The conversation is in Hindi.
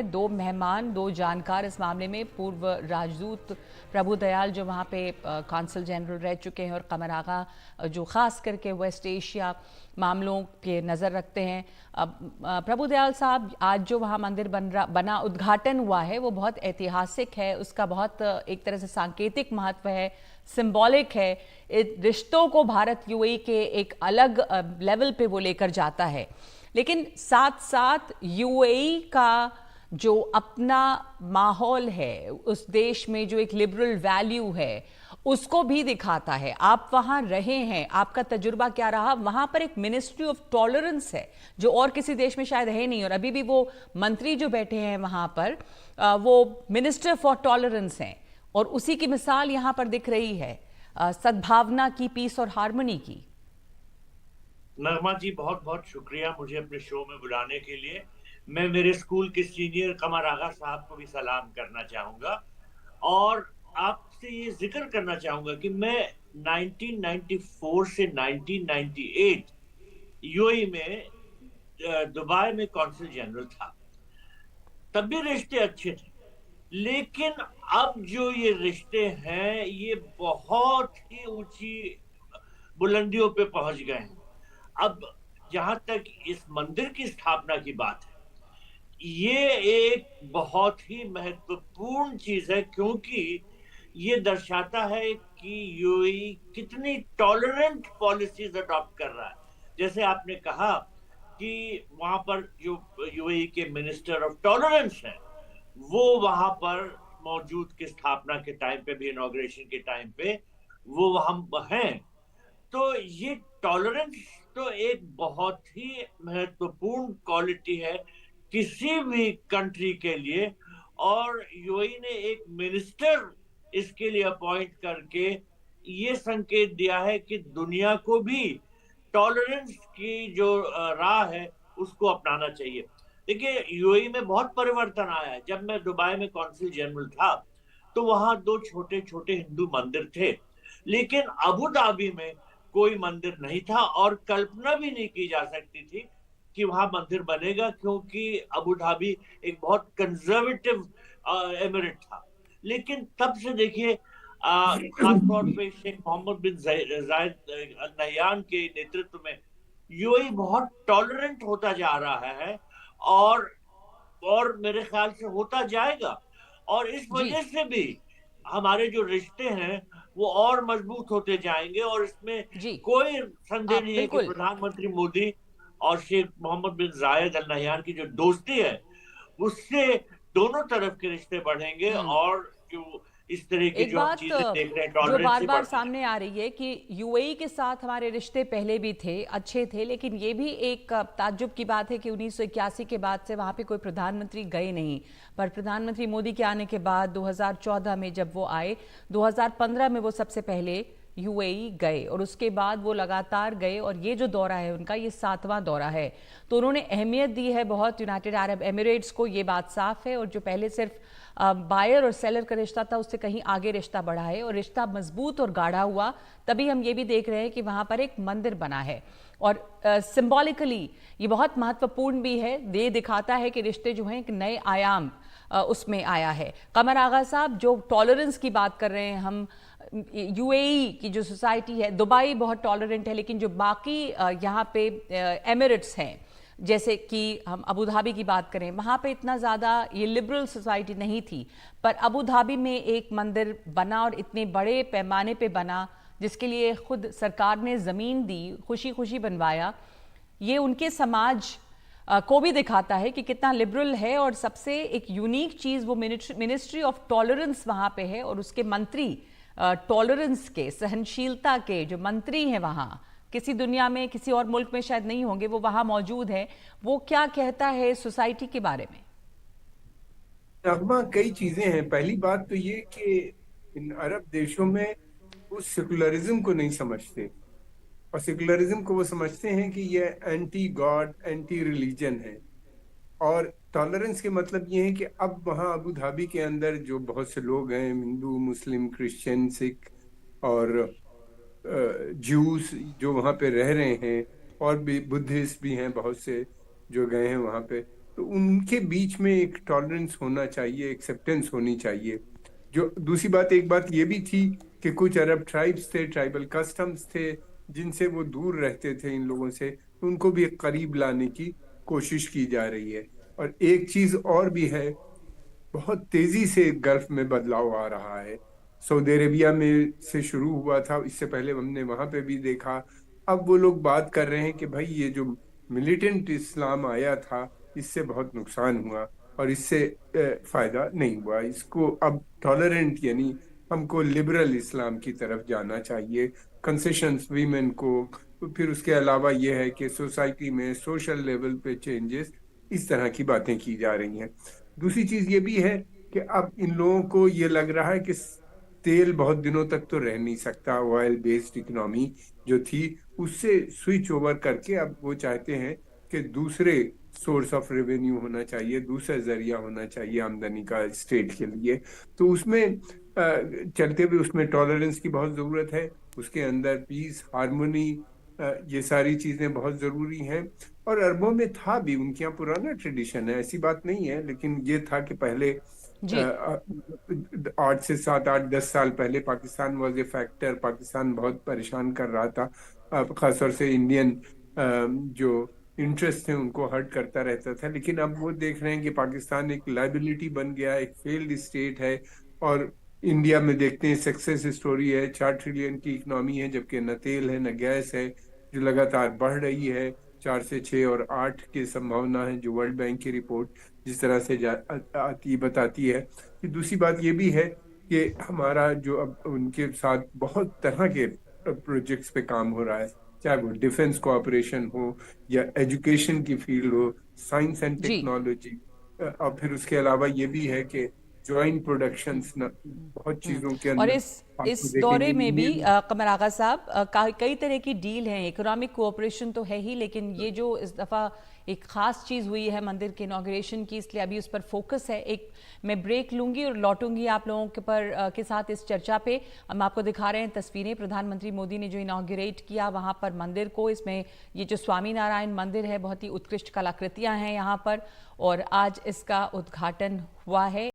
दो मेहमान, दो जानकार इस मामले में पूर्व राजदूत प्रभु दयाल जो वहाँ पे कॉन्सल जनरल रह चुके हैं, और कमर आगा जो ख़ास करके वेस्ट एशिया मामलों के नज़र रखते हैं। प्रभु दयाल साहब, आज जो वहाँ मंदिर बना उद्घाटन हुआ है वो बहुत ऐतिहासिक है, उसका बहुत एक तरह से सांकेतिक महत्व है, सिंबॉलिक है। रिश्तों को भारत यूएई के एक अलग लेवल पे वो लेकर जाता है, लेकिन साथ साथ यूएई का जो अपना माहौल है, उस देश में जो एक लिबरल वैल्यू है, उसको भी दिखाता है। आप वहां रहे हैं, आपका तजुर्बा क्या रहा? वहां पर एक मिनिस्ट्री ऑफ टॉलरेंस है जो और किसी देश में शायद है नहीं, और अभी भी वो मंत्री जो बैठे हैं वहां पर वो मिनिस्टर फॉर टॉलरेंस हैं, और उसी की मिसाल यहां पर दिख रही है, सद्भावना की, पीस और हार्मनी की। नगमा जी, बहुत बहुत शुक्रिया मुझे अपने शो में बुलाने के लिए। मैं मेरे स्कूल के सीनियर कमर आगा साहब को भी सलाम करना चाहूंगा, और आपसे ये जिक्र करना चाहूंगा कि मैं 1994 से 1998 यूएई में दुबई में कॉन्सल जनरल था। तब भी रिश्ते अच्छे थे, लेकिन अब जो ये रिश्ते हैं ये बहुत ही ऊंची बुलंदियों पे पहुंच गए हैं। अब जहां तक इस मंदिर की स्थापना की बात है, ये एक बहुत ही महत्वपूर्ण चीज है, क्योंकि ये दर्शाता है कि यूएई कितनी टॉलरेंट पॉलिसीज अडॉप्ट कर रहा है। जैसे आपने कहा कि वहां पर जो यूएई के मिनिस्टर ऑफ टॉलरेंस है, वो वहां पर मौजूद की स्थापना के टाइम पे भी, इनॉग्रेशन के टाइम पे वो वहां हैं। तो ये टॉलरेंस तो एक बहुत ही महत्वपूर्ण क्वालिटी है किसी भी कंट्री के लिए, और यूएई ने एक मिनिस्टर इसके लिए अपॉइंट करके ये संकेत दिया है कि दुनिया को भी टॉलरेंस की जो राह है उसको अपनाना चाहिए। देखिए, यूएई में बहुत परिवर्तन आया है। जब मैं दुबई में कॉन्सल जनरल था तो वहां दो छोटे छोटे हिंदू मंदिर थे, लेकिन अबू धाबी में कोई मंदिर नहीं था, और कल्पना भी नहीं की जा सकती थी कि वहां मंदिर बनेगा, क्योंकि अबू धाबी एक बहुत कंजर्वेटिव एमिरेट था। लेकिन तब से देखिए, खासतौर पे शेख मोहम्मद बिन जायद अल नहयान के नेतृत्व में यूएई बहुत टॉलरेंट होता जा रहा है, और मेरे ख्याल से होता जाएगा। और इस जी वजह से भी हमारे जो रिश्ते हैं वो और मजबूत होते जाएंगे, और इसमें जी, कोई संदेह आप नहीं है कि बिल्कुल। प्रधानमंत्री मोदी और शेख मोहम्मद बिन जायद अल नहयान की जो दोस्ती है, उससे दोनों तरफ के रिश्ते बढ़ेंगे, हम्म। और जो इस तरह की एक जो हम बात चीजें देख रहे हैं जो टॉलरेंस बार से बार बढ़ती सामने आ रही है कि यूएई के साथ हमारे रिश्ते पहले भी थे, अच्छे थे, लेकिन ये भी एक ताज्जुब की बात है कि 1981 के बाद से वहाँ पे कोई प्रधानमंत्री गए नहीं। पर प्रधानमंत्री मोदी के आने के बाद 2014 में जब वो आए, 2015 में वो सबसे पहले यूएई गए, और उसके बाद वो लगातार गए, और ये जो दौरा है उनका, ये 7वां दौरा है। तो उन्होंने अहमियत दी है बहुत यूनाइटेड अरब एमिरेट्स को, ये बात साफ है। और जो पहले सिर्फ बायर और सेलर का रिश्ता था, उससे कहीं आगे रिश्ता बढ़ा है, और रिश्ता मजबूत और गाढ़ा हुआ। तभी हम ये भी देख रहे हैं कि वहाँ पर एक मंदिर बना है, और सिंबॉलिकली ये बहुत महत्वपूर्ण भी है। ये दिखाता है कि रिश्ते जो हैं एक नए आयाम उसमें आया है। कमर आगा साहब, जो टॉलरेंस की बात कर रहे हैं हम, यूएई की जो सोसाइटी है, दुबई बहुत टॉलरेंट है, लेकिन जो बाकी यहाँ पे एमिरेट्स हैं, जैसे कि हम अबू धाबी की बात करें, वहाँ पे इतना ज़्यादा ये लिबरल सोसाइटी नहीं थी। पर अबू धाबी में एक मंदिर बना, और इतने बड़े पैमाने पे बना, जिसके लिए खुद सरकार ने ज़मीन दी, खुशी खुशी बनवाया। ये उनके समाज को भी दिखाता है कि कितना लिबरल है। और सबसे एक यूनिक चीज़, वो मिनिस्ट्री ऑफ टॉलरेंस वहाँ पे है, और उसके मंत्री टॉलरेंस के, सहनशीलता के जो मंत्री हैं वहाँ, किसी दुनिया में, किसी और मुल्क में शायद नहीं होंगे, वो वहां मौजूद है। वो क्या कहता है सोसाइटी के बारे में? नगमा, कई चीजें हैं। पहली बात तो ये कि इन अरब देशों में वो सेकुलरिज्म को नहीं समझते, और सेकुलरिज्म को वो समझते हैं कि ये एंटी गॉड, एंटी रिलीजन है। और टॉलरेंस के मतलब ये है कि अब वहाँ अबू धाबी के अंदर जो बहुत से लोग हैं, हिंदू, मुस्लिम, क्रिश्चियन, सिख और ज्यूस, जो वहाँ पे रह रहे हैं, और भी बुद्धिस्ट भी हैं बहुत से जो गए हैं वहाँ पे। तो उनके बीच में एक टॉलरेंस होना चाहिए, एक्सेप्टेंस होनी चाहिए। जो दूसरी बात, एक बात ये भी थी कि कुछ अरब ट्राइब्स थे, ट्राइबल कस्टम्स थे, जिनसे वो दूर रहते थे इन लोगों से, तो उनको भी करीब लाने की कोशिश की जा रही है। और एक चीज और भी है, बहुत तेजी से गल्फ में बदलाव आ रहा है। सऊदी अरेबिया में से शुरू हुआ था, इससे पहले हमने वहां पे भी देखा। अब वो लोग बात कर रहे हैं कि भाई ये जो मिलिटेंट इस्लाम आया था, इससे बहुत नुकसान हुआ और इससे फायदा नहीं हुआ। इसको अब टॉलरेंट यानी हमको लिबरल इस्लाम की तरफ जाना चाहिए, कंसेशंस वीमेन को। तो फिर उसके अलावा ये है कि सोसाइटी में सोशल लेवल पे चेंजेस, इस तरह की बातें की जा रही हैं। दूसरी चीज ये भी है कि अब इन लोगों को ये लग रहा है कि तेल बहुत दिनों तक तो रह नहीं सकता, ऑयल बेस्ड इकोनॉमी जो थी उससे स्विच ओवर करके अब वो चाहते हैं कि दूसरे सोर्स ऑफ रेवेन्यू होना चाहिए, दूसरा जरिया होना चाहिए आमदनी का स्टेट के लिए। तो उसमें चलते हुए उसमें टॉलरेंस की बहुत जरूरत है, उसके अंदर पीस, हार्मोनी, ये सारी चीजें बहुत जरूरी हैं। और अरबों में था भी, उनके यहाँ पुराना ट्रेडिशन है, ऐसी बात नहीं है, लेकिन ये था कि पहले जी। 8 से 7, 8, 10 साल पहले Pakistan was a factor, Pakistan बहुत परेशान कर रहा था, खासतौर से इंडियन जो इंटरेस्ट थे उनको हर्ट करता रहता था। लेकिन अब वो देख रहे हैं कि पाकिस्तान एक लाइबिलिटी बन गया, एक फेल्ड स्टेट है। और इंडिया में देखते हैं सक्सेस स्टोरी है, 4 ट्रिलियन की इकोनॉमी है, जबकि न तेल है न गैस है, जो लगातार बढ़ रही है। 4 से 6 और 8 की संभावना है, जो वर्ल्ड बैंक की रिपोर्ट जिस तरह से आती बताती है। कि दूसरी बात ये भी है कि हमारा जो अब उनके साथ बहुत तरह के प्रोजेक्ट्स पे काम हो रहा है, चाहे वो डिफेंस कोऑपरेशन हो या एजुकेशन की फील्ड हो, साइंस एंड जी। टेक्नोलॉजी। और फिर उसके अलावा ये भी है कि ज्वाइंट प्रोडक्शंस बहुत हम्म। चीजों के और अंदर इस आपको दौरे देखेंगे में भी इंडियन। कमर आगा साहब कई तरह की डील हैं, इकोनॉमिक कोऑपरेशन तो है ही, लेकिन ये जो इस दफ़ा एक ख़ास चीज़ हुई है मंदिर के इनॉग्रेशन की, इसलिए अभी उस पर फोकस है। एक मैं ब्रेक लूंगी और लौटूंगी आप लोगों के साथ इस चर्चा पे। हम आपको दिखा रहे हैं तस्वीरें, प्रधानमंत्री मोदी ने जो इनॉग्रेट किया वहाँ पर मंदिर को, इसमें ये जो स्वामी नारायण मंदिर है, बहुत ही उत्कृष्ट कलाकृतियाँ हैं यहाँ पर, और आज इसका उद्घाटन हुआ है।